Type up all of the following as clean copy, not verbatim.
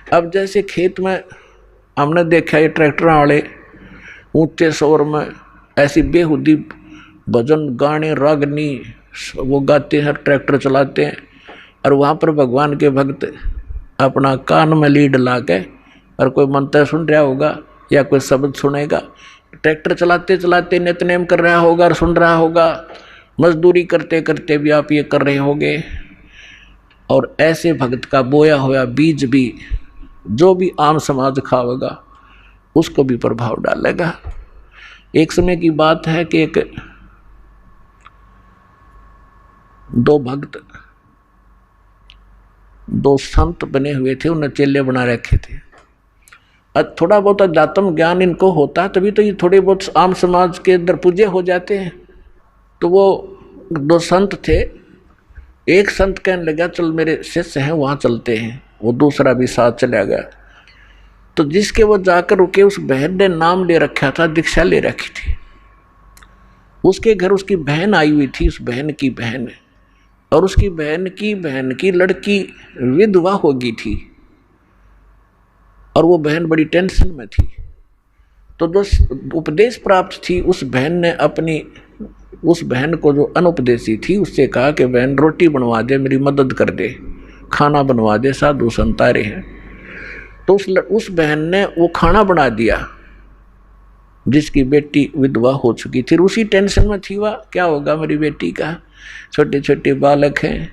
अब जैसे खेत में हमने देखा ये ट्रैक्टर वाले ऊंचे शोर में ऐसी बेहुदी भजन गाने रागनी वो गाते हैं, ट्रैक्टर चलाते हैं, और वहाँ पर भगवान के भक्त अपना कान में लीड ला के और कोई मंत्र सुन रहा होगा या कोई शब्द सुनेगा, ट्रैक्टर चलाते चलाते नित्यनेम कर रहा होगा और सुन रहा होगा, मजदूरी करते करते भी आप ये कर रहे होंगे। और ऐसे भक्त का बोया हुआ बीज भी जो भी आम समाज खावेगा उसको भी प्रभाव डालेगा। एक समय की बात है कि एक दो भक्त दो संत बने हुए थे, उन्हें चेले बना रखे थे। थोड़ा बहुत अध्यात्म ज्ञान इनको होता तभी तो ये थोड़े बहुत आम समाज के अंदर पूज्य हो जाते हैं। तो वो दो संत थे, एक संत कहने लगा चल मेरे शिष्य हैं वहाँ चलते हैं, वो दूसरा भी साथ चला गया। तो जिसके वो जाकर रुके उस बहन ने नाम ले रखा था, दीक्षा ले रखी थी। उसके घर उसकी बहन आई हुई थी, उस बहन की बहन, और उसकी बहन की लड़की विधवा हो गई थी और वो बहन बड़ी टेंशन में थी। तो जो उपदेश प्राप्त थी उस बहन ने अपनी उस बहन को जो अनुपदेशी थी उससे कहा कि बहन रोटी बनवा दे, मेरी मदद कर दे, खाना बनवा दे, साधु संत आ रहे हैं। तो उस बहन ने वो खाना बना दिया जिसकी बेटी विधवा हो चुकी थी। उसी टेंशन में थी वह, क्या होगा मेरी बेटी का, छोटे छोटे बालक हैं,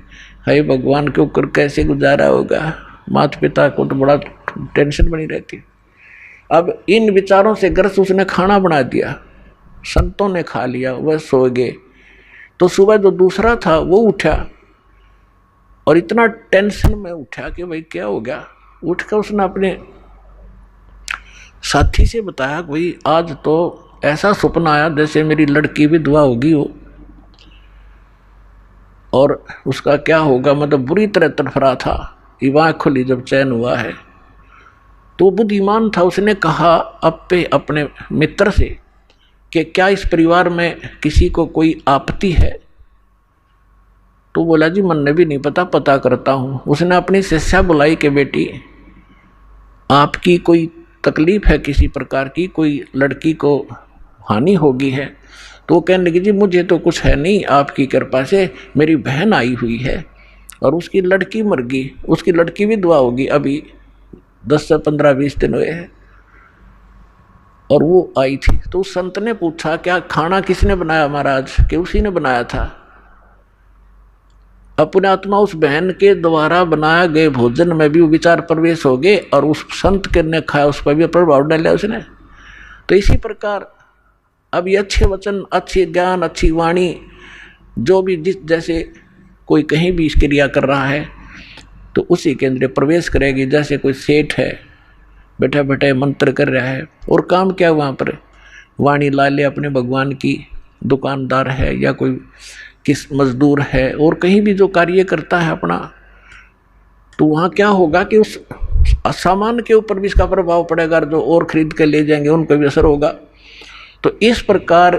हे भगवान के ऊपर कैसे गुजारा होगा। माता पिता को तो बड़ा टेंशन बनी रहती। अब इन विचारों से ग्रस्त उसने खाना बना दिया, संतों ने खा लिया, वह सो गए। तो सुबह जो दूसरा था वो उठा और इतना टेंशन में उठा कि भाई क्या हो गया। उठकर उसने अपने साथी से बताया कि भाई आज तो ऐसा सपना आया जैसे मेरी लड़की विधवा होगी हो, और उसका क्या होगा, मतलब बुरी तरह तड़फड़ा था। आँख खुली जब चैन हुआ है तो बुद्धिमान था, उसने कहा अपने मित्र से कि क्या इस परिवार में किसी को कोई आपत्ति है। तो बोला जी मन ने भी नहीं पता, पता करता हूँ। उसने अपनी शिष्या बुलाई कि बेटी आपकी कोई तकलीफ है किसी प्रकार की, कोई लड़की को हानि होगी है। तो वो कहने लगी जी मुझे तो कुछ है नहीं, आपकी कृपा से मेरी बहन आई हुई है और उसकी लड़की मर गई, उसकी लड़की विधवा होगी, अभी 10 से 15-20 दिन हुए हैं और वो आई थी। तो उस संत ने पूछा क्या खाना किसने बनाया महाराज, कि उसी ने बनाया था। अपने आत्मा उस बहन के द्वारा बनाए गए भोजन में भी वो विचार प्रवेश हो गए और उस संत के ने खाया उस पर भी प्रभाव डाला उसने। तो इसी प्रकार अब ये अच्छे वचन, अच्छे ज्ञान, अच्छी वाणी जो भी जिस जैसे कोई कहीं भी क्रिया कर रहा है तो उसी के अंदर प्रवेश करेगी। जैसे कोई सेठ है बैठा बैठा मंत्र कर रहा है और काम क्या वहाँ पर वाणी ला ले अपने भगवान की, दुकानदार है या कोई किस मजदूर है और कहीं भी जो कार्य करता है अपना, तो वहाँ क्या होगा कि उस सामान के ऊपर भी इसका प्रभाव पड़ेगा, जो और खरीद के ले जाएंगे उनको भी असर होगा। तो इस प्रकार